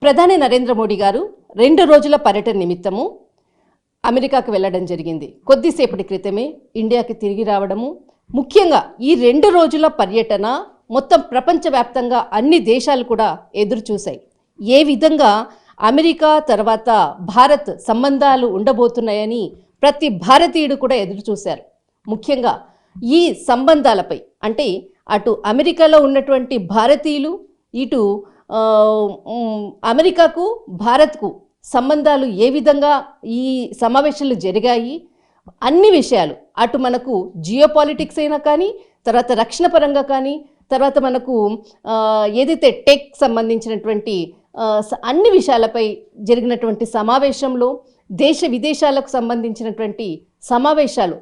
ప్రధాని నరేంద్ర మోడీ గారు 2 రోజుల పర్యటన నిమిత్తము అమెరికాకు వెళ్ళడం జరిగింది. కొద్దిసేపటి క్రితమే ఇండియాకి తిరిగి రావడము. ముఖ్యంగా ఈ 2 రోజుల పర్యటన మొత్తం ప్రపంచవ్యాప్తంగా అన్ని దేశాలు కూడా ఎదురు చూశాయి. ఏ విధంగా అమెరికా తర్వాత భారత్ సంబంధాలు ఉండబోతున్నాయని ప్రతి భారతీయుడు కూడా ఎదురు చూశారు. ముఖ్యంగా ఈ సంబంధాలపై అంటే అటు అమెరికాలో ఉన్నటువంటి భారతీయులు, ఇటు అమెరికాకు భారత్కు సంబంధాలు ఏ విధంగా ఈ సమావేశాలు జరిగాయి, అన్ని విషయాలు అటు మనకు జియోపాలిటిక్స్ అయినా కానీ, తర్వాత రక్షణ పరంగా కానీ, తర్వాత మనకు ఏదైతే టెక్ సంబంధించినటువంటి అన్ని విషయాలపై జరిగినటువంటి సమావేశంలో దేశ విదేశాలకు సంబంధించినటువంటి సమావేశాలు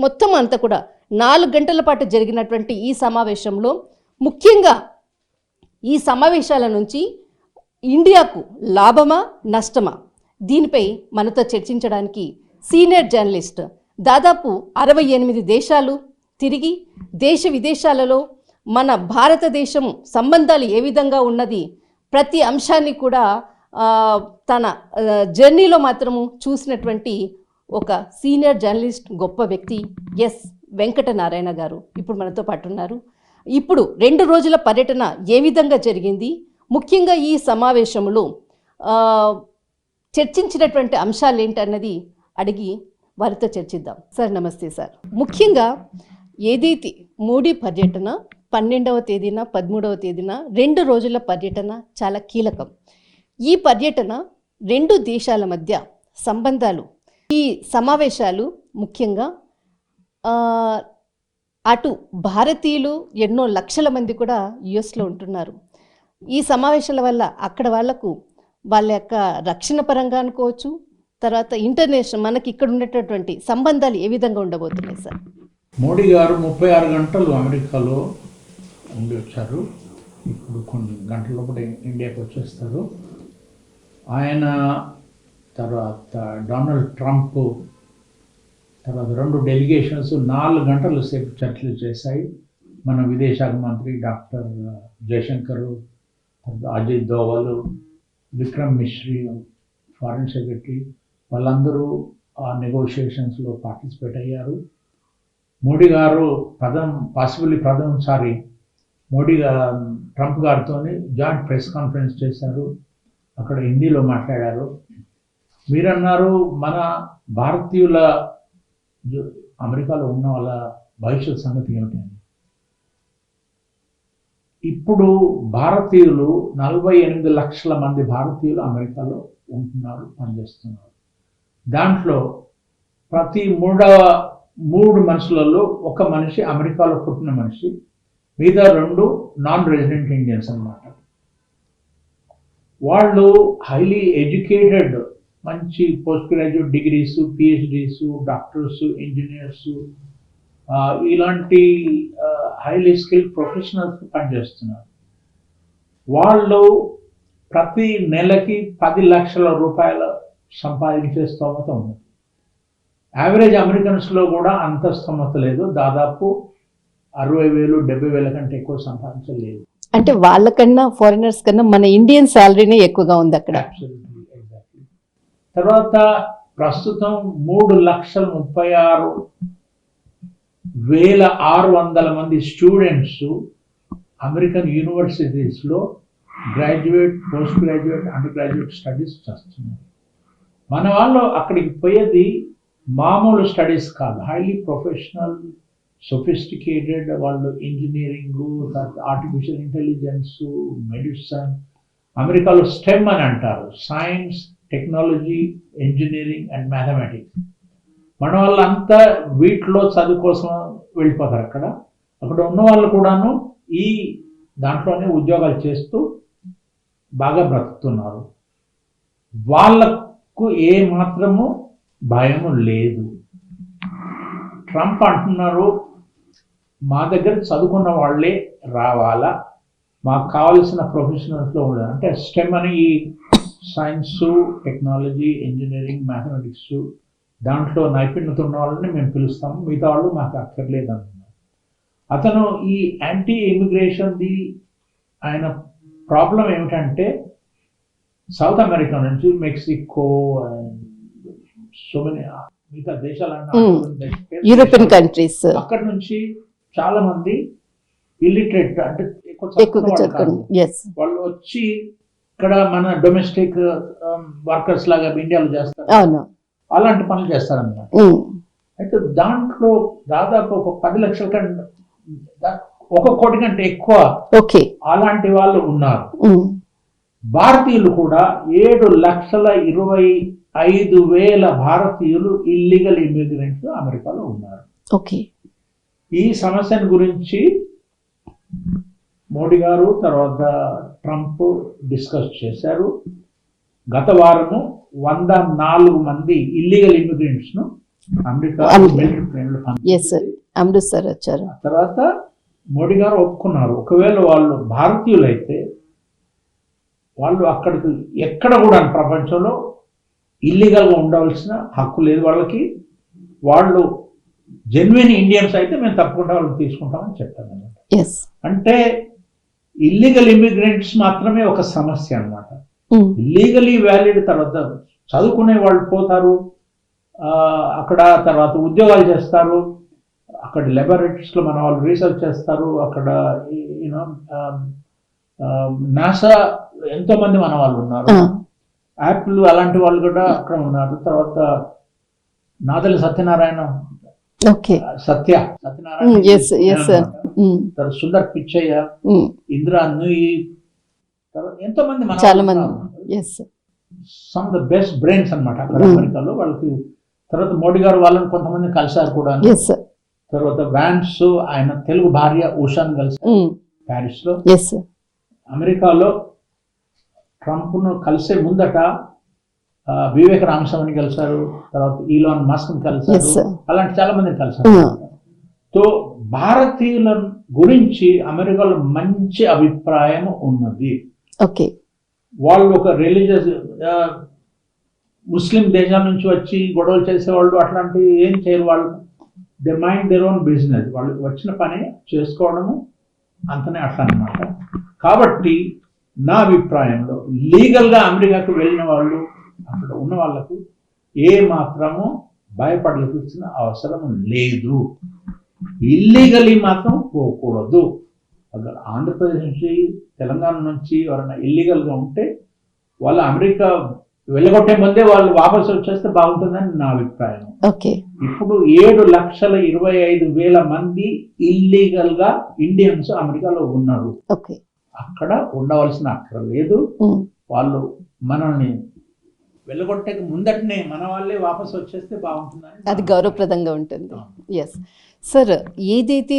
మొత్తం అంతా కూడా 4 గంటల పాటు జరిగినటువంటి ఈ సమావేశంలో ముఖ్యంగా ఈ సమావేశాల నుంచి ఇండియాకు లాభమా నష్టమా దీనిపై మనతో చర్చించడానికి సీనియర్ జర్నలిస్ట్ దాదాపు 68 దేశాలు తిరిగి దేశ విదేశాలలో మన భారతదేశం సంబంధాలు ఏ విధంగా ఉన్నది ప్రతి అంశాన్ని కూడా తన జర్నీలో మాత్రము చూసినటువంటి ఒక సీనియర్ జర్నలిస్ట్ గొప్ప వ్యక్తి ఎస్ వెంకట నారాయణ గారు ఇప్పుడు మనతో పాటు ఉన్నారు. ఇప్పుడు 2 రోజుల పర్యటన ఏ విధంగా జరిగింది, ముఖ్యంగా ఈ సమావేశంలో చర్చించినటువంటి అంశాలు ఏంటన్నది అడిగి వారితో చర్చిద్దాం. సార్ నమస్తే సార్. ముఖ్యంగా ఏదైతే మోడీ పర్యటన 12వ తేదీన 13వ తేదీన 2 రోజుల పర్యటన చాలా కీలకం. ఈ పర్యటన 2 దేశాల మధ్య సంబంధాలు, ఈ సమావేశాలు ముఖ్యంగా అటు భారతీయులు ఎన్నో లక్షల మంది కూడా యుఎస్లో ఉంటున్నారు. ఈ సమావేశాల వల్ల అక్కడ వాళ్లకు వాళ్ళ యొక్క రక్షణ పరంగా అనుకోవచ్చు, తర్వాత ఇంటర్నేషనల్ మనకి ఇక్కడ ఉండేటటువంటి సంబంధాలు ఏ విధంగా ఉండబోతున్నాయి సార్? మోడీ గారు 36 గంటలు అమెరికాలో ఉండి వచ్చారు. ఇప్పుడు కొన్ని గంటల లోపల ఇండియాకి వచ్చేస్తారు. ఆయన తర్వాత డొనాల్డ్ ట్రంప్ తర్వాత 2 డెలిగేషన్స్ 4 గంటల సేపు చర్చలు చేశాయి. మన విదేశాంగ మంత్రి doctor Jaishankar, Ajit Doval, Vikram Misri foreign secretary వాళ్ళందరూ ఆ నెగోషియేషన్స్లో పార్టిసిపేట్ అయ్యారు. మోడీ గారు ప్రథమసారి మోడీ ట్రంప్ గారితో జాయింట్ ప్రెస్ కాన్ఫరెన్స్ చేశారు. అక్కడ హిందీలో మాట్లాడారు. మీరన్నారు మన భారతీయుల అమెరికాలో ఉన్న వాళ్ళ భవిష్యత్ సంగతి ఏమిటని. ఇప్పుడు భారతీయులు 48 లక్షల మంది భారతీయులు అమెరికాలో ఉంటున్నారు, పనిచేస్తున్నారు. దాంట్లో ప్రతి 3 మనుషులలో 1 మనిషి అమెరికాలో పుట్టిన మనిషి, మిగతా 2 నాన్ రెసిడెంట్ ఇండియన్స్ అన్నమాట. వాళ్ళు హైలీ ఎడ్యుకేటెడ్, మంచి post graduate degrees, PhDs, doctors, engineers ఇలాంటి హైలీ స్కిల్డ్ ప్రొఫెషనల్స్ పనిచేస్తున్నారు. వాళ్ళు ప్రతి నెలకి 10 లక్షల రూపాయలు సంపాదించే స్తోమత ఉంది. యావరేజ్ అమెరికన్స్లో కూడా అంత స్తోమత లేదు. దాదాపు 60,000 70,000 కంటే ఎక్కువ సంపాదించలేదు. అంటే వాళ్ళకన్నా ఫారినర్స్ కన్నా మన ఇండియన్ శాలరీనే ఎక్కువగా ఉంది అక్కడ. తర్వాత ప్రస్తుతం 3,36,600 మంది స్టూడెంట్స్ అమెరికన్ యూనివర్సిటీస్లో graduate, postgraduate, undergraduate studies చేస్తున్నారు. మన వాళ్ళు అక్కడికి పోయేది మామూలు స్టడీస్ కాదు, హైలీ ప్రొఫెషనల్, సొఫిస్టికేటెడ్. వాళ్ళు ఇంజనీరింగ్, ఆర్టిఫిషియల్ ఇంటెలిజెన్స్, మెడిసిన్, అమెరికాలో స్టెమ్ అని అంటారు, science, technology, engineering and mathematics. మన వాళ్ళంతా వీటిలో చదువు కోసం వెళ్ళిపోతారు. అక్కడ ఉన్న వాళ్ళు కూడాను ఈ దాంట్లోనే ఉద్యోగాలు చేస్తూ బాగా బ్రతుకుతున్నారు. వాళ్ళకు ఏ మాత్రము భయము లేదు. ట్రంప్ అంటున్నారు మా దగ్గర చదువుకున్న వాళ్ళే రావాలా, మాకు కావాల్సిన ప్రొఫెషనల్స్లో ఉండదు. అంటే స్టెమ్ అని ఈ సైన్స్, టెక్నాలజీ, ఇంజనీరింగ్, మ్యాథమెటిక్స్ దాంట్లో నైపుణ్యత ఉన్న వాళ్ళని మేము పిలుస్తాము, మిగతా వాళ్ళు మాకు అక్కర్లేదు అంటున్నారు. అతను ఈ యాంటీ ఇమిగ్రేషన్ది ఆయన ప్రాబ్లం ఏమిటంటే సౌత్ అమెరికా నుంచి మెక్సికో అండ్ సో మెనీ మిగతా యూరోపియన్ కంట్రీస్ అక్కడ నుంచి చాలా మంది ఇల్లిటరేట్ అంటే ఎక్కువ చదువుకోండి. ఎస్, వాళ్ళు వచ్చి ఇక్కడ మన డొమెస్టిక్ వర్కర్స్ లాగా ఇండియాలో చేస్తారు, అవును. అలాంటి పనులు చేస్తారన్నమాట. అయితే దాంట్లో దాదాపు ఒక 10 లక్షల కంటే 1 కోటి కంటే ఎక్కువ ఓకే అలాంటి వాళ్ళు ఉన్నారు. భారతీయులు కూడా 7,25,000 భారతీయులు ఇల్లీగల్ ఇమిగ్రెంట్స్ అమెరికాలో ఉన్నారు. ఓకే, ఈ సమస్యను గురించి మోడీ గారు తర్వాత ట్రంప్ డిస్కస్ చేశారు. గత వారము 104 మంది ఇల్లీగల్ ఇమిగ్రెంట్స్ ను అమెరికా మిలిటరీ ట్రైన్లో అమృత్సర్ వచ్చారు. తర్వాత మోడీ గారు ఒప్పుకున్నారు, ఒకవేళ వాళ్ళు భారతీయులైతే వాళ్ళు అక్కడికి ఎక్కడ కూడా ప్రపంచంలో ఇల్లీగల్గా ఉండవలసిన హక్కు లేదు వాళ్ళకి. వాళ్ళు జెన్యున్ ఇండియన్స్ అయితే మేము తప్పకుండా వాళ్ళని తీసుకుంటామని చెప్పాను అన్నమాట. అంటే ఇల్లీగల్ ఇమిగ్రెంట్స్ మాత్రమే ఒక సమస్య అన్నమాట. లీగలీ వ్యాలిడ్ తర్వాత చదువుకునే వాళ్ళు పోతారు అక్కడ, తర్వాత ఉద్యోగాలు చేస్తారు అక్కడ, లెబొరేటరీస్లో మన వాళ్ళు రీసెర్చ్ చేస్తారు అక్కడ, యూనో నాసా ఎంతో మంది మన వాళ్ళు ఉన్నారు, యాపిల్ అలాంటి వాళ్ళు కూడా అక్కడ ఉన్నారు. తర్వాత నాదెళ్ల సత్యనారాయణ, సత్యనారాయణ, తర్వాత సుందర్ పిచ్చయ్య, ఇందిరా నూయి, ఎంతో మంది చాలా మంది, సమ్ ద బెస్ట్ బ్రెయిన్స్ అన్నమాట అక్కడ అమెరికాలో వాళ్ళకి. తర్వాత మోడీ గారు వాళ్ళని కొంతమంది కలిశారు కూడా. తర్వాత వ్యాన్స్ ఆయన తెలుగు భార్య ఉషాను కలిశారు ప్యారిస్ లో. అమెరికాలో ట్రంప్ ను కలిసే ముందట వివేక రామస్వామిని కలిశారు, తర్వాత ఈలాన్ మస్క్ ని కలిశారు, అలాంటి చాలా మందిని కలిశారు. సో భారతీయుల గురించి అమెరికాలో మంచి అభిప్రాయం ఉన్నది. వాళ్ళు ఒక రిలీజియస్ ముస్లిం దేశాల నుంచి వచ్చి గొడవలు చేసేవాళ్ళు అట్లాంటి ఏం చేయరు. వాళ్ళు they mind their own business, వాళ్ళు వచ్చిన పని చేసుకోవడము అంతనే అట్లా అనమాట. కాబట్టి నా అభిప్రాయంలో లీగల్గా అమెరికాకు వెళ్ళిన వాళ్ళు అక్కడ ఉన్న వాళ్ళకు ఏ మాత్రము భయపడాల్సిన అవసరం లేదు. ఇల్లీగలీ మాత్రం పోకూడదు. అక్కడ ఆంధ్రప్రదేశ్ నుంచి తెలంగాణ నుంచి ఎవరైనా ఇల్లీగల్గా ఉంటే వాళ్ళు అమెరికా వెళ్ళగొట్టే ముందే వాళ్ళు వాపసు వచ్చేస్తే బాగుంటుందని నా అభిప్రాయం. ఇప్పుడు 7,25,000 మంది ఇల్లీగల్ గా ఇండియన్స్ అమెరికాలో ఉన్నారు. అక్కడ ఉండవలసిన అక్కర లేదు. వాళ్ళు మనల్ని వెళ్ళగొట్టే ముందటనే మన వాళ్ళే వాపసు వచ్చేస్తే బాగుంటుందని, అది గౌరవప్రదంగా ఉంటుంది. ఎస్ సార్, ఏదైతే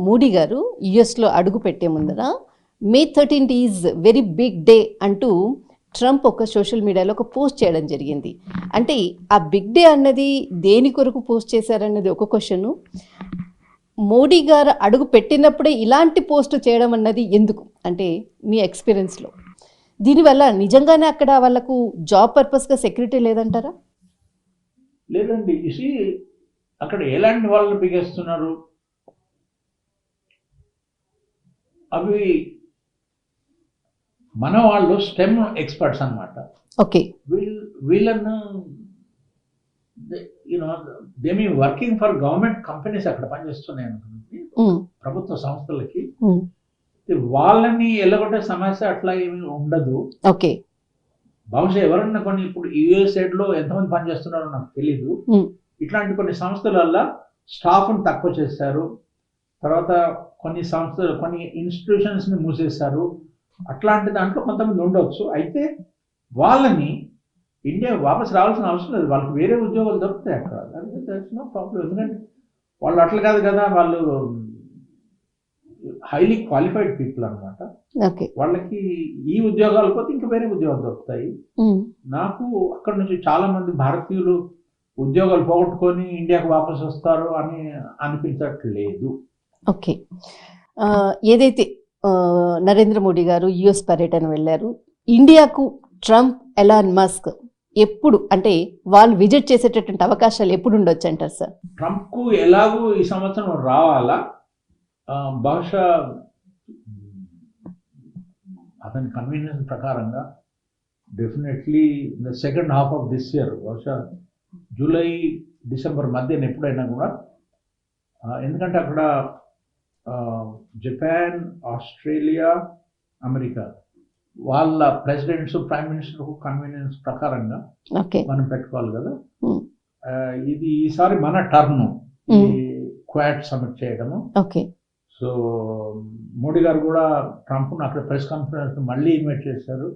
మోడీ గారు యుఎస్లో అడుగు పెట్టే ముందర May 13th is very big day అంటూ ట్రంప్ ఒక సోషల్ మీడియాలో ఒక పోస్ట్ చేయడం జరిగింది. అంటే ఆ బిగ్ డే అన్నది దేని కొరకు పోస్ట్ చేశారన్నది ఒక క్వశ్చన్. మోడీ గారు అడుగు పెట్టినప్పుడే ఇలాంటి పోస్ట్ చేయడం అన్నది ఎందుకు, అంటే మీ ఎక్స్పీరియన్స్లో దీనివల్ల నిజంగానే అక్కడ వాళ్ళకు జాబ్ పర్పస్గా సెక్యూరిటీ లేదంటారా? లేదండి, అక్కడ ఎలాంటి వాళ్ళని బిగేస్తున్నారు, అవి మన వాళ్ళు స్టెమ్ ఎక్స్పర్ట్స్ అన్నమాట. వీళ్ళను they me working for government companies అక్కడ పనిచేస్తున్నాయి అనుకుంటుంది, ప్రభుత్వ సంస్థలకి. వాళ్ళని ఎల్లగొట్టే సమస్య అట్లా ఏమి ఉండదు. బహుశా ఎవరన్నా కొన్ని ఇప్పుడు యుఎస్ఏడ్ లో ఎంతమంది పనిచేస్తున్నారో నాకు తెలీదు. ఇట్లాంటి కొన్ని సంస్థల స్టాఫ్ను తక్కువ చేశారు, తర్వాత కొన్ని సంస్థలు కొన్ని ఇన్స్టిట్యూషన్స్ ని మూసేశారు. అట్లాంటి దాంట్లో కొంతమంది ఉండొచ్చు. అయితే వాళ్ళని ఇండియా వాపసు రావాల్సిన అవసరం లేదు, వాళ్ళకి వేరే ఉద్యోగాలు దొరుకుతాయి అక్కడ, నో ప్రాబ్లం. ఎందుకంటే వాళ్ళు అట్లా కాదు కదా, వాళ్ళు హైలీ క్వాలిఫైడ్ పీపుల్ అనమాట. వాళ్ళకి ఈ ఉద్యోగాలు పోతే ఇంకా వేరే ఉద్యోగాలు దొరుకుతాయి. నాకు అక్కడ నుంచి చాలా మంది భారతీయులు ఉద్యోగాలు పోగొట్టుకొని ఇండియాకు వాపసు వస్తారు అని అనిపించట్లేదు. ఏదైతే నరేంద్ర మోడీ గారు యుఎస్ పర్యటన వెళ్ళారు, ఇండియాకు ట్రంప్, ఎలాన్ మస్క్ ఎప్పుడు అంటే వాళ్ళు విజిట్ చేసేటటువంటి అవకాశాలు ఎప్పుడు ఉండొచ్చు అంటారు సార్? ట్రంప్కు ఎలాగూ ఈ సంవత్సరం రావాలా, బహుశా అతని కన్వీనియన్స్ ప్రకారంగా definitely the second half of this year, బహుశా జూలై డిసెంబర్ మధ్యన ఎప్పుడైనా కూడా, ఎందుకంటే అక్కడ జపాన్, ఆస్ట్రేలియా, అమెరికా వాళ్ళ ప్రెసిడెంట్స్, ప్రైమ్ మినిస్టర్ కన్వీనియన్స్ ప్రకారంగా మనం పెట్టుకోవాలి కదా. ఇది ఈసారి మన టర్న్ క్వాడ్ సమిట్ చేయడము. సో మోడీ గారు కూడా ట్రంప్ను అక్కడ ప్రెస్ కాన్ఫరెన్స్ మళ్ళీ ఇన్వైట్ చేశారు.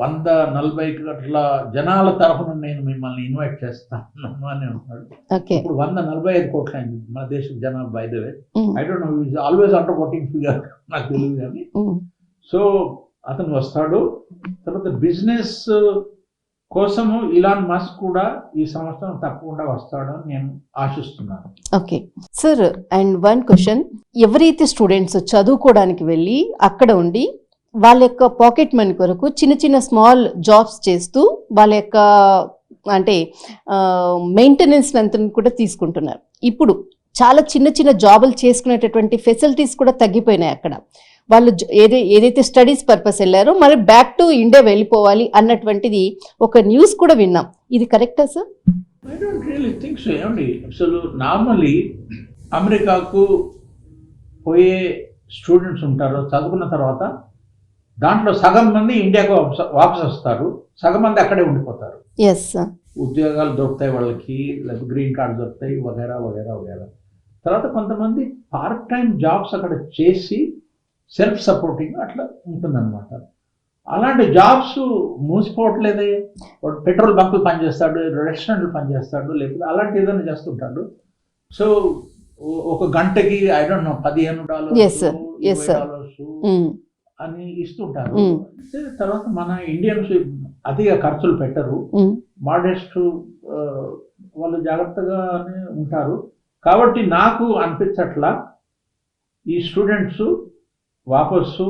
140 అట్లా జనాల తరఫున నేను మిమ్మల్ని ఇన్వైట్ చేస్తాను అని అంటున్నాడు. ఇప్పుడు 145 కోట్ల అయింది మన దేశ జనాభా. By the way, I don't know, is always under voting figure, నాకు తెలియదు కానీ. సో అతను వస్తాడు. తర్వాత బిజినెస్ కోసము ఇలాన్ మస్క్ కూడా ఈ సంవత్సరం తప్పకుండా వస్తాడని నేను ఆశిస్తున్నాను. Okay sir, and one question, ఎవరైతే స్టూడెంట్స్ చదువుకోవడానికి వెళ్ళి అక్కడ ఉండి వాళ్ళ యొక్క పాకెట్ మనీ కొరకు చిన్న చిన్న స్మాల్ జాబ్స్ చేస్తూ వాళ్ళ యొక్క అంటే మెయింటెనెన్స్ అంతా కూడా తీసుకుంటున్నారు. ఇప్పుడు చాలా చిన్న చిన్న జాబులు చేసుకునేటటువంటి ఫెసిలిటీస్ కూడా తగ్గిపోయినాయి అక్కడ. వాళ్ళు ఏదైతే స్టడీస్ పర్పస్ వెళ్ళారో మరి బ్యాక్ టు ఇండియా వెళ్ళిపోవాలి అన్నటువంటిది ఒక న్యూస్ కూడా విన్నాం. ఇది కరెక్టా sir? I don't really think so. ఏమండి, అసలు నార్మల్లీ అమెరికాకు పోయే స్టూడెంట్స్ ఉంటారు, చదువుకున్న తర్వాత దాంట్లో సగం మంది ఇండియాకు వాపస్ వస్తారు, సగం మంది అక్కడే ఉండిపోతారు. ఉద్యోగాలు దొరుకుతాయి వాళ్ళకి, లేదా గ్రీన్ కార్డు దొరుకుతాయి, వగేరా వగేరా వగేరా. తర్వాత కొంతమంది పార్ట్ టైం జాబ్స్ అక్కడ చేసి సెల్ఫ్ సపోర్టింగ్ అట్లా ఉంటుందన్నమాట. అలాంటి జాబ్స్ మూసిపోవట్లేదే. వాడు పెట్రోల్ బంకులు పనిచేస్తాడు, రెస్టారెంట్లు పనిచేస్తాడు, లేకపోతే అలాంటి ఏదైనా చేస్తుంటాడు. సో ఒక గంటకి ఐ డోంట్ నో $15 అని ఇస్తుంటారు. తర్వాత మన ఇండియన్స్ అతిగా ఖర్చులు పెట్టరు, మోడెస్ట్, వాళ్ళు జాగ్రత్తగానే ఉంటారు. కాబట్టి నాకు అనిపించట్లా ఈ స్టూడెంట్స్ వాపస్సు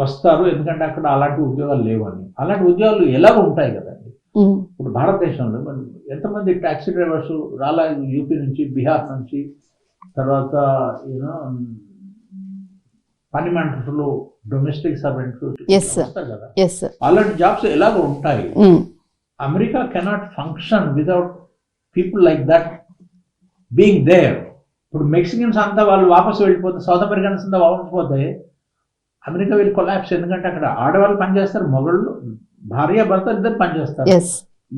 వస్తారు, ఎందుకంటే అక్కడ అలాంటి ఉద్యోగాలు లేవని. అలాంటి ఉద్యోగాలు ఎలా ఉంటాయి కదండి. ఇప్పుడు భారతదేశంలో ఎంతమంది ట్యాక్సీ డ్రైవర్స్ రాలా, యూపీ నుంచి, బీహార్ నుంచి, తర్వాత యూనో పని మనుషులు, డొమెస్టిక్ సర్వెంట్స్ వస్తారు కదా. అలాంటి జాబ్స్ ఎలాగ ఉంటాయి. America cannot function without people like that being there. ఇప్పుడు మెక్సికన్స్ అంతా వాళ్ళు వాపసు వెళ్ళిపోతే, సౌత్ అమెరికన్స్ అంతా వాపసు పోతే అమెరికా వెళ్ళి కొలాప్స్. ఎందుకంటే అక్కడ ఆడవాళ్ళు పనిచేస్తారు, మగళ్ళు, భార్య భర్త ఇద్దరు పనిచేస్తారు.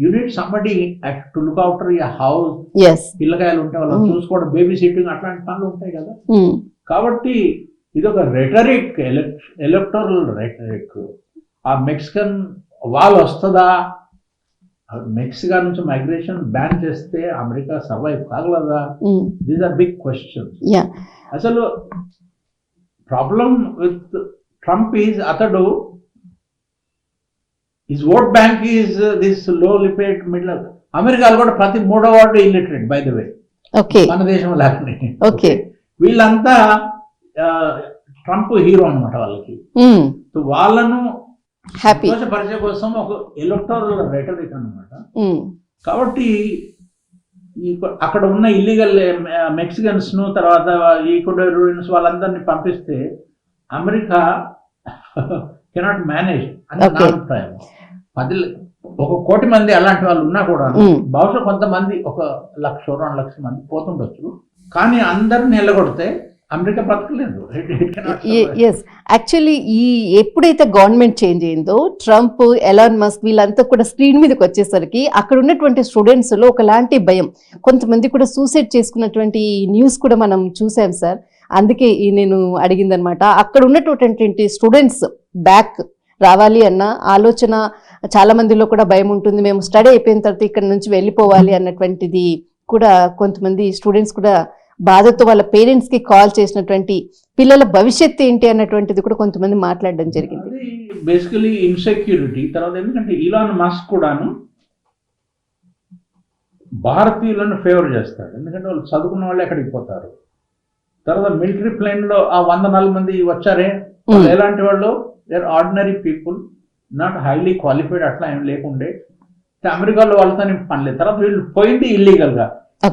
Unit somebody to look after your house. పిల్లకాయలు ఉంటే వాళ్ళని చూసుకోవడం, బేబీ సిట్టింగ్, అట్లాంటి పనులు ఉంటాయి కదా. కాబట్టి ఇది ఒక రెటరిక్, ఎలక్టోరల్ రెటరిక్. ఆ మెక్సికన్ వాల్ వస్తుందా? మెక్సికో నుంచి మైగ్రేషన్ బ్యాన్ చేస్తే అమెరికా సర్వైవ్ కాగలదా? These are big questions. అసలు ప్రాబ్లం విత్ ట్రంప్ ఈజ్ అతడు his vote bank is this low literate middle. అమెరికాలో కూడా ప్రతి 3వ ward illiterate, by the way, మన దేశం లాగానే. వీళ్ళంతా ట్రంప్ హీరో అనమాట వాళ్ళకి. వాళ్ళను సంతోషపరిచే కోసం ఒక ఎలక్టోరల్ రెటరిక్ అనమాట. కాబట్టి అక్కడ ఉన్న ఇల్లీగల్ మెక్సికన్స్ ను, తర్వాత ఈక్వెడారియన్స్ వాళ్ళందరినీ పంపిస్తే అమెరికా కెనాట్ మేనేజ్ అని నా అభిప్రాయం. 1 కోటి మంది అలాంటి వాళ్ళు ఉన్నా కూడా బహుశా కొంతమంది 1 లక్ష 2 లక్షల మంది పోతుండొచ్చు. కానీ అందరిని నిలగొడితే అమెరికా బ్రతకలేదు. యాక్చువల్లీ ఈ ఎప్పుడైతే గవర్నమెంట్ చేంజ్ అయిందో, ట్రంప్, ఎలాన్ మస్క్ వీళ్ళంతా కూడా స్క్రీన్ మీదకి వచ్చేసరికి అక్కడ ఉన్నటువంటి స్టూడెంట్స్ లో ఒకలాంటి భయం, కొంతమంది కూడా సూసైడ్ చేసుకున్నటువంటి న్యూస్ కూడా మనం చూసాం సార్. అందుకే నేను అడిగిందనమాట. అక్కడ ఉన్నటువంటి స్టూడెంట్స్ బ్యాక్ రావాలి అన్న ఆలోచన చాలా మందిలో కూడా భయం ఉంటుంది. మేము స్టడీ అయిపోయిన తర్వాత ఇక్కడ నుంచి వెళ్ళిపోవాలి అన్నటువంటిది కూడా కొంతమంది స్టూడెంట్స్ కూడా బాధతో వాళ్ళ పేరెంట్స్ కి కాల్ చేసినటువంటి పిల్లల భవిష్యత్తు ఏంటి అన్నటువంటిది కూడా కొంతమంది మాట్లాడడం జరిగింది. Basically insecurity. తర్వాత ఎందుకంటే ఇలాన్ మస్క్ కూడాను భారతీయులను ఫేవర్ చేస్తాడు, ఎందుకంటే వాళ్ళు చదువుకున్న వాళ్ళే అక్కడికి పోతారు. తర్వాత మిలిటరీ ప్లేన్ లో ఆ 104 మంది వచ్చారే, ఎలాంటి వాళ్ళు? They're ordinary people, not highly qualified, అట్లా ఏం లేకుండే. అమెరికాలో వాళ్ళతో పనిలేదు. తర్వాత వీళ్ళు పోయింది ఇల్లీగల్ గా.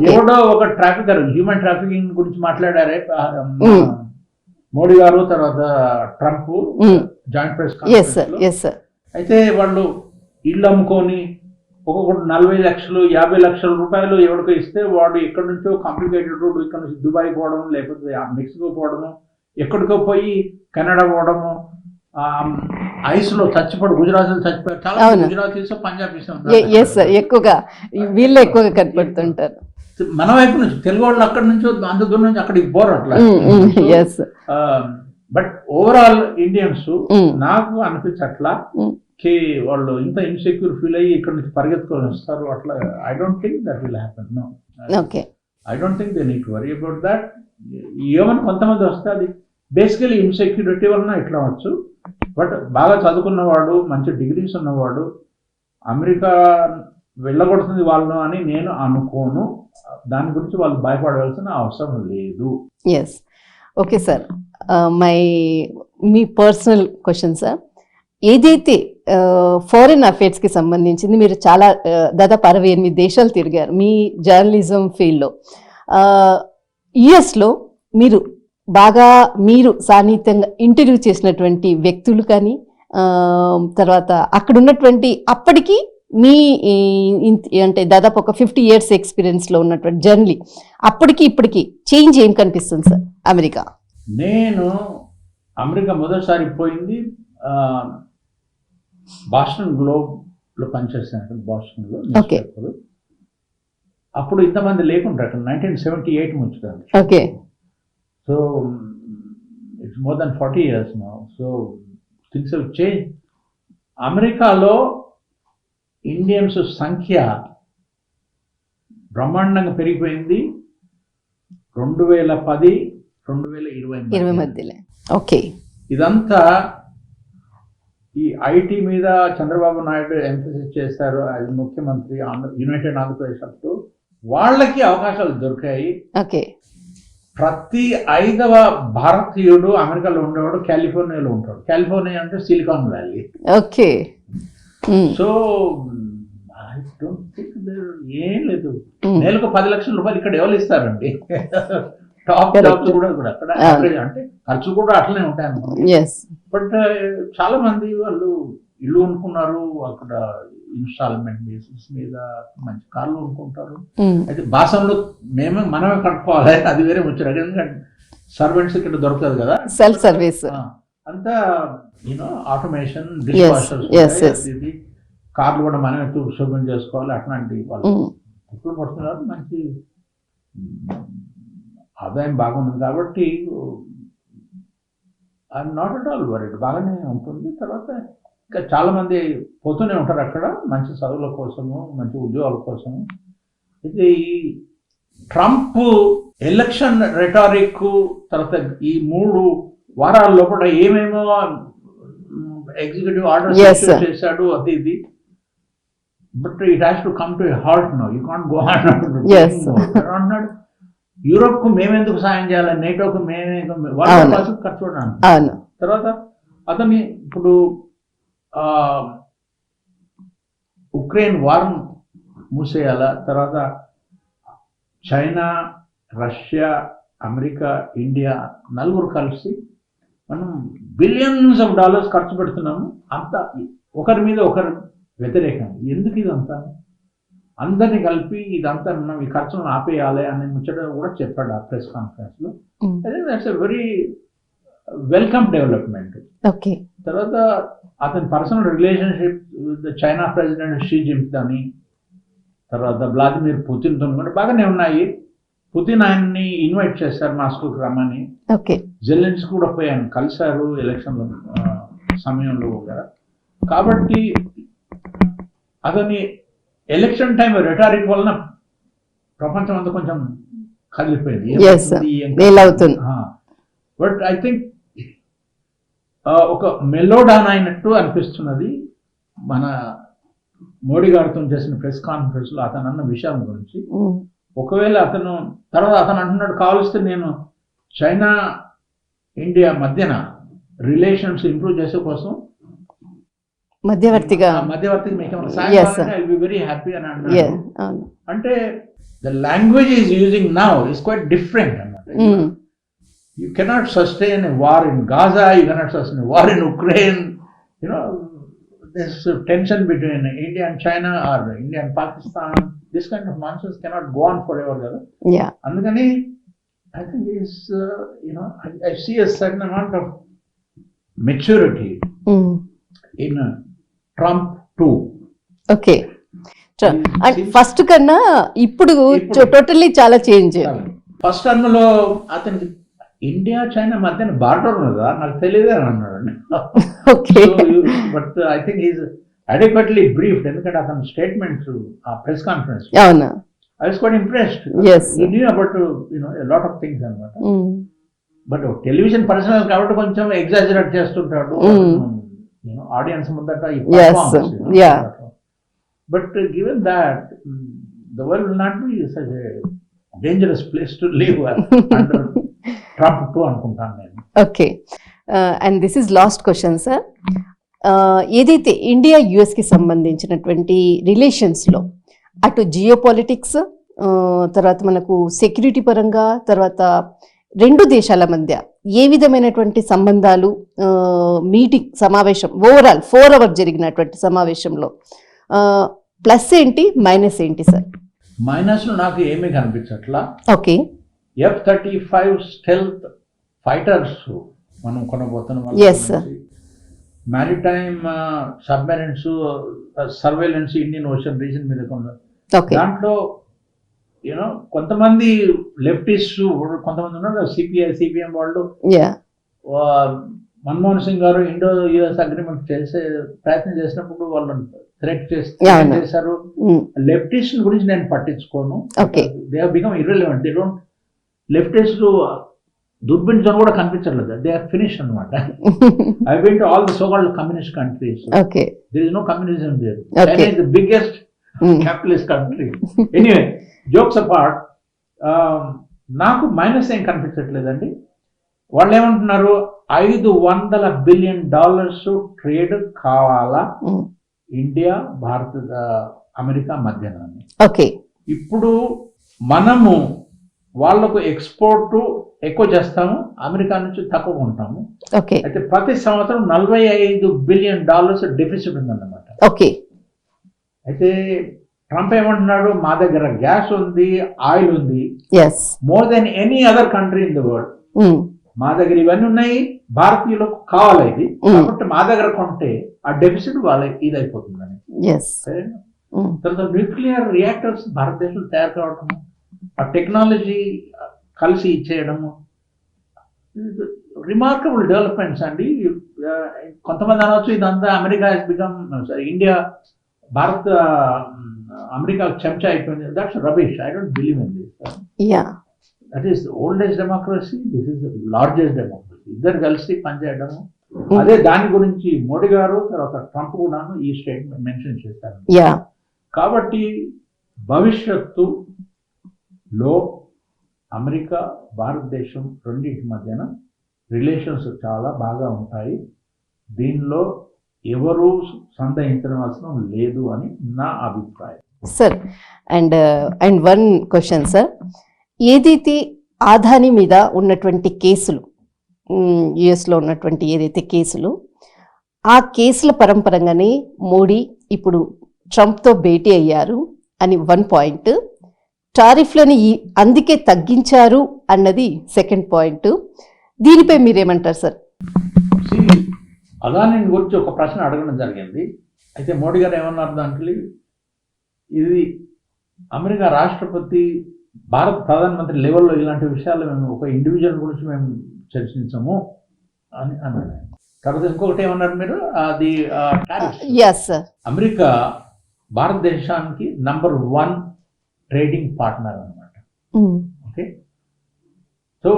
ఎవడో ఒక ట్రాఫికర్, హ్యూమన్ ట్రాఫికింగ్ గురించి మాట్లాడారే మోడీ గారు, తర్వాత Trump, joint press yes sir, conference. Yes sir. అయితే వాళ్ళు ఇల్లు అమ్ముకొని ఒక్కొక్కటి 40 లక్షలు 50 లక్షల రూపాయలు ఎవరికో ఇస్తే వాడు ఎక్కడి నుంచో కాంప్లికేటెడ్ రోడ్ ఇక్కడ నుంచి దుబాయ్ పోవడం, లేకపోతే మెక్సికో పోవడము, ఎక్కడికో పోయి కెనడా పోవడము, ఐస్ లో చచ్చిపోడు, గుజరాత్ లో చచ్చిపోయారు చాలా మంది, గుజరాతీస్ పంజాబీస్ ఎస్ సార్, ఎక్కువగా వీళ్ళు ఎక్కువగా కనపడుతుంటారు. మన వైపు నుంచి తెలుగు వాళ్ళు అక్కడి నుంచో అంత దూరం నుంచి అక్కడికి పోరు అట్లా. ఎస్. బట్ ఓవరాల్ ఇండియన్స్ నాకు అనిపించట్లా కి వాళ్ళు ఇంత ఇన్సెక్యూర్ ఫీల్ అయ్యి ఇక్కడ నుంచి పరిగెత్తుకొని వస్తారు అట్లా. I don't think that will happen. No, okay, I don't think they need to worry about that. ఏమని కొంతమంది వస్తే అది బేసికలీ ఇన్సెక్యూరిటీ వలన ఇట్లా వచ్చు. బట్ బాగా చదువుకున్నవాడు, మంచి డిగ్రీస్ ఉన్నవాడు అమెరికా వెళ్ళగొడుతుంది వాళ్ళను అని నేను అనుకోను. దాని గురించి వాళ్ళు భయపడవలసిన అవసరం లేదు. Yes, okay sir. మీ పర్సనల్ క్వశ్చన్ సార్, ఏదైతే ఫారిన్ అఫేర్స్కి సంబంధించింది మీరు చాలా దాదాపు 68 దేశాలు తిరిగారు మీ జర్నలిజం ఫీల్డ్లో. యుఎస్లో మీరు సాన్నిహిత్యంగా ఇంటర్వ్యూ చేసినటువంటి వ్యక్తులు కానీ, తర్వాత అక్కడ ఉన్నటువంటి అప్పటికి మీ అంటే దాదాపు ఒక 50 years ఎక్స్పీరియన్స్లో ఉన్నటువంటి జర్నీ, అప్పటికి ఇప్పటికి చేంజ్ ఏం కనిపిస్తుంది సార్ అమెరికా? నేను అమెరికా మొదటిసారి పోయింది బాస్టన్ గ్లోబ్లో పనిచేస్తాను, బాస్టన్లో న్యూస్ పేపర్. అప్పుడు ఇంతమంది లేకుండా 1978 ముంచుతాను. Okay, so it's more than 40 years now. So things have change. అమెరికాలో ఇండియన్స్ సంఖ్య బ్రహ్మాండంగా పెరిగిపోయింది 2010-2020 మధ్యలో. ఓకే, ఇదంతా ఈ ఐటీ మీద చంద్రబాబు నాయుడు ఎంఫసిస్ చేస్తారు. అది ముఖ్యమంత్రి యునైటెడ్ ఆంధ్రప్రదేశ్ అప్పుడు వాళ్ళకి అవకాశాలు దొరికాయి. ఓకే, ప్రతి 5వ భారతీయుడు అమెరికాలో ఉండేవాడు కాలిఫోర్నియాలో ఉంటాడు. కాలిఫోర్నియా అంటే silicon valley. Okay. So I don't think ఏం లేదు. నెలకు 10 లక్షల రూపాయలు ఇక్కడ ఎవరు ఇస్తారండి? టాప్ జాబ్స్ కూడా అక్కడ అంటే ఖర్చు కూడా అట్లనే ఉంటాయి అనుకోండి. బట్ చాలా మంది వాళ్ళు ఇల్లు కొనుక్కున్నారు అక్కడ, ఇన్స్టాల్మెంట్ బేసిస్ మీద మంచి కార్లు కొనుక్కుంటారు. అయితే బాసంలో మనమే కట్టుకోవాలి, అది వేరే ముచ్చట. ఎందుకంటే సర్వెంట్స్ ఇక్కడ దొరకదు కదా, సెల్ఫ్ సర్వీస్ అంతా యూనో ఆటోమేషన్, డిష్ వాషర్స్, ఇది కార్లు కూడా మనమే శుభ్రం చేసుకోవాలి. అట్లాంటి వాళ్ళు ఇప్పుడు పడుతున్నారు. మంచి ఆదాయం బాగుంది కాబట్టి I'm not at all worried, బాగానే ఉంటుంది. తర్వాత ఇంకా చాలా మంది పోతూనే ఉంటారు అక్కడ మంచి చదువుల కోసము, మంచి ఉద్యోగాల కోసము. అయితే ఈ ట్రంప్ ఎలక్షన్ రెటారిక్ తర్వాత ఈ 3 వారాల లోపల ఏమేమో ఎగ్జిక్యూటివ్ ఆర్డర్స్ చేశాడు అది ఇది. But it has to come to a halt now. You can't go on అన్నాడు. యూరోప్ కు మేమెందుకు సాయం చేయాలి, నేటోకు మేమే వాళ్ళ ఖర్చు చూడడానికి. తర్వాత అతన్ని ఇప్పుడు ఉక్రెయిన్ వార్ మూసేయాలా, తర్వాత చైనా, రష్యా, అమెరికా, ఇండియా 4 కలిసి మనం బిలియన్స్ ఆఫ్ డాలర్స్ ఖర్చు పెడుతున్నాము. అంతా ఒకరి మీద ఒకరు వ్యతిరేకం. ఎందుకు ఇదంతా? అందరినీ కలిపి ఇదంతా మనం ఈ ఖర్చులను ఆపేయాలి అనే ముచ్చట కూడా చెప్పాడు ఆ ప్రెస్ కాన్ఫరెన్స్ లో. That's a very welcome development. తర్వాత అతని personal relationship with China president Xi Jinping, తర్వాత వ్లాదిమిర్ పుతిన్ తో కూడా బాగానే ఉన్నాయి. పుతిన్ ఆయన్ని ఇన్వైట్ చేశారు మాస్కోకి రమ్మని. జెలెన్స్కీ కూడా పోయి ఆయన కలిశారు ఎలక్షన్ సమయంలో కూడా. కాబట్టి అతని ఎలక్షన్ టైం రెటారిక్ వలన ప్రపంచం అంతా కొంచెం కదిలిపోయింది. బట్ ఐ థింక్ ఒక మెలోడాన్ అయినట్టు అనిపిస్తున్నది మన మోడీ గారితో చేసిన ప్రెస్ కాన్ఫరెన్స్ లో అతను అన్న విషయాల గురించి. ఒకవేళ అతను అంటున్నాడు కావలిస్తే నేను చైనా ఇండియా మధ్యన రిలేషన్స్ ఇంప్రూవ్ చేసే కోసం మధ్యవర్తిగా మీకు సాయం ఐ బి వెరీ హ్యాపీ అని అన్నాడు. అంటే the language is using now is quite different అన్నమాట. You cannot sustain a war in Gaza, you cannot sustain a war in Ukraine. You know, there's a tension between India and China or India and Pakistan. This kind of nonsense cannot go on forever. Yeah. Andukani, I think is, I see a certain amount of maturity in Trump too. Okay. And first కన్నా ఇప్పుడు totally చాలా change. First term లో అతనికి India China మధ్యన border ఉన్నదా నాకు తెలియదు అని అన్నాడు. Okay. But I think is adequately briefed, ఎందుకంటే అతని స్టేట్మెంట్స్ ఆ ప్రెస్ కాన్ఫరెన్స్ అవునా, I was quite impressed. Yes. He knew about a lot of things అన్నమాట. బట్ టెలివిజన్ పర్సనల్ కాబట్టి కొంచెం ఎగ్జాజరేట్ చేస్తుంటాడు ఆడియన్స్ ముందట. Yes. Yeah. But given that the world will not be such a dangerous place to live under Trump too అనుకుంటాను నేను. Okay. And this is last question sir. ఏదైతే India యుఎస్కి సంబంధించినటువంటి రిలేషన్స్లో అటు geo politics, తర్వాత మనకు security పరంగా, తర్వాత రెండు దేశాల మధ్య ఏ విధమైనటువంటి సంబంధాలు, మీటింగ్ సమావేశం ఓవరాల్ 4 hours జరిగినటువంటి సమావేశంలో ప్లస్ ఏంటి, మైనస్ ఏంటి సార్? మైనస్ నాకు ఏమీ కనిపించట్లా. ఓకే. F-35 స్టెల్త్ ఫైటర్స్ మనం కొనబోతున్నాం. Yes, sir. Maritime submarines surveillance Indian ocean reason మీద ఓకే. దాంట్లో కొంతమంది లెఫ్టిస్ట్, కొంతమంది ఉన్నారు సిపిఎం వాళ్ళు. మన్మోహన్ సింగ్ గారు ఇండో యుఎస్ అగ్రిమెంట్ చేసే ప్రయత్నం చేసినప్పుడు వాళ్ళని థ్రెట్ చేశారు. లెఫ్టిస్ట్ గురించి నేను పట్టించుకోను. They have become irrelevant. They don't, leftist దుర్బిన్స్ కూడా కనిపించట్లేదు. దే ఆర్ ఫినిష్ అనమాట. I went all the so called communist countries. There is no communism there. China is the biggest capitalist country. Anyway, jokes apart, నాకు minus ఏం కనిపించట్లేదండి. వాళ్ళు ఏమంటున్నారు, $500 billion trade కావాలా ఇండియా, భారత, అమెరికా మధ్యన. ఓకే. ఇప్పుడు మనము వాళ్లకు ఎక్స్పోర్ట్ ఎక్కువ చేస్తాము, అమెరికా నుంచి తక్కువ కొంటాము. ఓకే. అయితే ప్రతి సంవత్సరం $45 బిలియన్ డెఫిసిట్ ఉందన్నమాట. ఓకే. అయితే ట్రంప్ ఏమంటున్నాడు, మా దగ్గర గ్యాస్ ఉంది, ఆయిల్ ఉంది, more than any other country in the world. మా దగ్గర ఇవన్నీ ఉన్నాయి, భారతీయులకు కావాలి ఇది, కాబట్టి మా దగ్గర కొంటే ఆ డెఫిసిట్ వాళ్ళ ఇదైపోతుందని. సరేనా? తర్వాత న్యూక్లియర్ రియాక్టర్స్ భారతదేశంలో తయారు కావడము, ఆ టెక్నాలజీ కలిసి ఇచ్చేయడము, రిమార్కబుల్ డెవలప్మెంట్స్ అండి. కొంతమంది అనవచ్చు ఇదంతా America has become, India, Bharat America చెంచా అయిపోయింది. That's rubbish. I don't believe in this. That is oldest democracy, this is largest democracy. ఇద్దరు కలిసి పనిచేయడము, అదే దాని గురించి మోడీ గారు తర్వాత ట్రంప్ కూడా ఈ స్టేట్మెంట్ మెన్షన్ చేశారు. కాబట్టి భవిష్యత్తులో అమెరికా, భారతదేశం రెండింటి మధ్యన రిలేషన్స్ చాలా బాగా ఉంటాయి. దీనిలో ఎవరు సందేహించడం అవసరం లేదు అని నా అభిప్రాయం. Sir, and one question sir, ఏదైతే ఆదాని మీద ఉన్నటువంటి కేసులు, యుఎస్లో ఉన్నటువంటి ఏదైతే కేసులు, ఆ కేసుల పరంపరంగానే మోడీ ఇప్పుడు ట్రంప్తో భేటీ అయ్యారు అని 1 పాయింట్, టారిఫ్లని అందుకే తగ్గించారు అన్నది 2nd పాయింట్. దీనిపై మీరేమంటారు సార్? అదాని గురించి ఒక ప్రశ్న అడగడం జరిగింది. అయితే మోడీ గారు ఏమన్నారు దాంట్లో, ఇది అమెరికా రాష్ట్రపతి, భారత ప్రధానమంత్రి లెవెల్లో ఇలాంటి విషయాలు మేము ఒక ఇండివిజువల్ గురించి మేము చర్చించము అని అన్నాడు. తర్వాత ఇంకొకటి ఏమన్నారు మీరు, అది అమెరికా భారతదేశానికి నంబర్ 1 ట్రేడింగ్ పార్ట్నర్ అన్నమాట. ఓకే. సో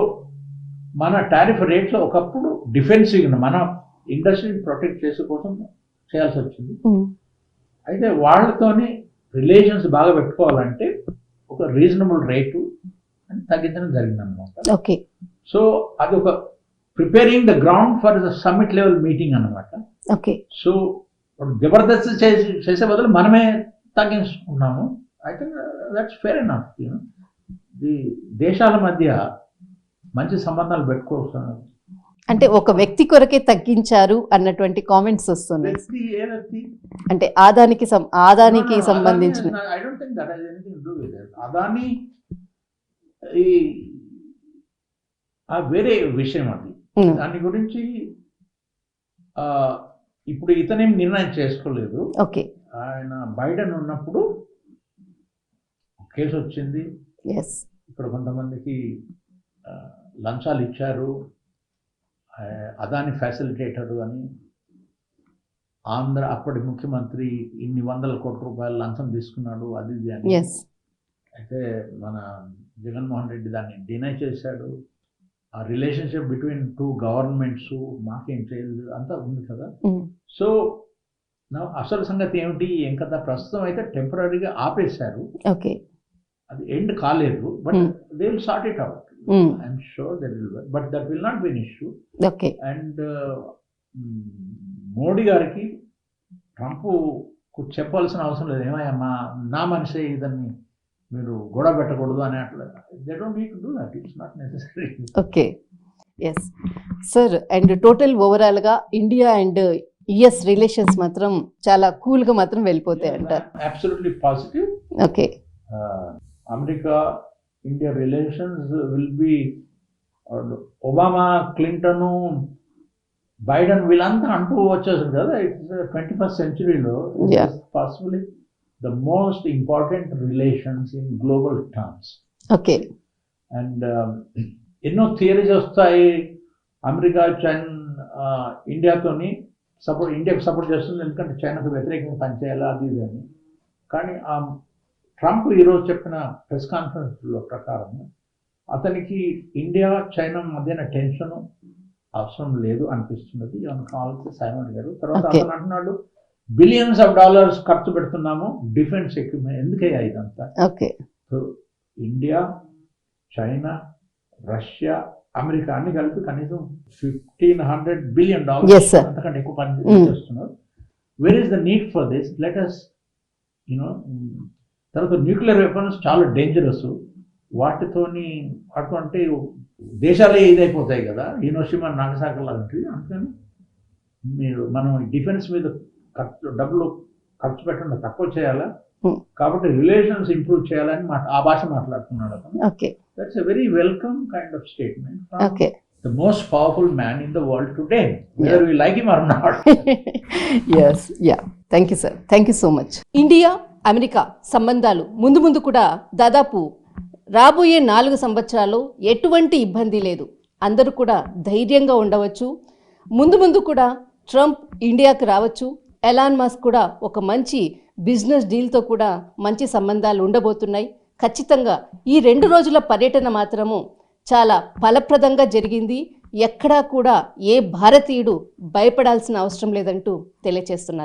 మన టారిఫ్ రేట్స్లో ఒకప్పుడు డిఫెన్సివ్ మన ఇండస్ట్రీని ప్రొటెక్ట్ చేసే కోసం చేయాల్సి వచ్చింది. అయితే వాళ్ళతోని రిలేషన్స్ బాగా పెట్టుకోవాలంటే ఒక రీజనబుల్ రేటు అని తగ్గించడం జరిగింది అనమాట. ఓకే. సో అది ఒక preparing the ground for the summit level meeting అనమాట. ఓకే. సో జబర్దస్త్ చేసే బదులు మనమే తగ్గించుకున్నాము. I think that's fair enough. The దేశాల మధ్య మంచి సంబంధాలు పెట్టుకోవచ్చు. అంటే ఒక వ్యక్తి కొరకే తగ్గించారు అన్నటువంటి కామెంట్స్ వస్తున్నాయి. వ్యక్తి ఏ వ్యక్తి అంటే ఆదానికి సంబంధించిన I don't think that has anything to do with it. Adani ఈ వేరే విషయం అది. దాని గురించి ఇప్పుడు ఇతనేం నిర్ణయం చేసుకోలేదు. ఓకే, ఆయన బైడెన్ ఉన్నప్పుడు కేసు వచ్చింది. ఇక్కడ కొంతమందికి లంచాలు ఇచ్చారు, అదాని ఫ్యాసిలిటేటర్ అని. అప్పటి ముఖ్యమంత్రి ఇన్ని వందల కోట్ల రూపాయలు లంచం తీసుకున్నాడు, అది ఇది అని. అయితే మన జగన్మోహన్ రెడ్డి దాన్ని డినై చేశాడు. ఆ రిలేషన్షిప్ బిట్వీన్ టూ గవర్నమెంట్స్ మాకేం చేయలేదు అంతా ఉంది కదా. సో అసలు సంగతి ఏమిటి ఏం కదా, ప్రస్తుతం అయితే టెంపరీగా ఆపేశారు. ఓకే, అది ఎండ్ కాలేదు, but they will sort it out. I'm sure that will, but that will not B an issue. Okay, and Modi గారికి ట్రంప్ చెప్పాల్సిన అవసరం లేదు, ఏమయ్యా నా మనిషే ఇదని మీరు గొడవ పెట్టకూడదు అని. అట్లా they don't need to do that, it's not necessary. Okay, yes sir. And total ఓవరాల్గా ఇండియా అండ్ యుఎస్ రిలేషన్స్ మాత్రం చాలా కూల్గా మాత్రం వెళ్ళిపోతాయి అంటారు. Absolutely positive. Okay, America India relations will be, Obama, Clinton, Biden వీళ్ళంతా అంటూ వచ్చేసింది కదా. ఇట్స్ 21st centuryలో possibly the most important relations in global terms. Okay, and ఎన్నో థియరీస్ వస్తాయి. అమెరికా ఇండియాతోని ఇండియాకు సపోర్ట్ చేస్తుంది, ఎందుకంటే చైనాకు వ్యతిరేకంగా పనిచేయాలి అది ఇది అని. కానీ ట్రంప్ ఈరోజు చెప్పిన ప్రెస్ కాన్ఫరెన్స్లో ప్రకారం అతనికి ఇండియా చైనా మధ్యన టెన్షన్ అవసరం లేదు అనిపిస్తున్నది. ఏమైనా కావాల్సి సైమన్ గారు తర్వాత అతను అంటున్నాడు బిలియన్స్ ఆఫ్ డాలర్స్ ఖర్చు పెడుతున్నాము డిఫెన్స్ ఎక్విప్మెంట్, ఎందుకయ్యా ఇదంతా? Okay, so India, China, Russia, America అన్ని కలిపి కనీసం $1,500 billion అంతకంటే ఎక్కువ పని చేస్తున్నారు. Where is the need for this? Let us తర్వాత న్యూక్లియర్ వెపన్స్ చాలా డేంజరస్, వాటితోని అటువంటి దేశాలే ఇదైపోతాయి కదా, హిరోషిమా నాగసాకి లాంటివి. అందుకని మనం డిఫెన్స్ మీద డబ్బులు ఖర్చు పెట్టడం తక్కువ చేయాలా, కాబట్టి రిలేషన్స్ ఇంప్రూవ్ చేయాలని ఆ భాష మాట్లాడుతున్నాడు అతను. That's a very welcome kind of statement from the most powerful man in the world today, whether we like him or not. Yes, yeah. Thank you, sir. Thank you so much. India America సంబంధాలు ముందు ముందు కూడా దాదాపు రాబోయే 4 సంవత్సరాలు ఎటువంటి ఇబ్బంది లేదు, అందరూ కూడా ధైర్యంగా ఉండవచ్చు. ముందు ముందు కూడా ట్రంప్ ఇండియాకు రావచ్చు, ఎలాన్ మస్క్ కూడా ఒక మంచి బిజినెస్ డీల్తో కూడా మంచి సంబంధాలు ఉండబోతున్నాయి. ఖచ్చితంగా ఈ 2 రోజుల పర్యటన మాత్రము చాలా ఫలప్రదంగా జరిగింది. ఎక్కడా కూడా ఏ భారతీయుడు భయపడాల్సిన అవసరం లేదంటూ తెలియజేస్తున్నారు.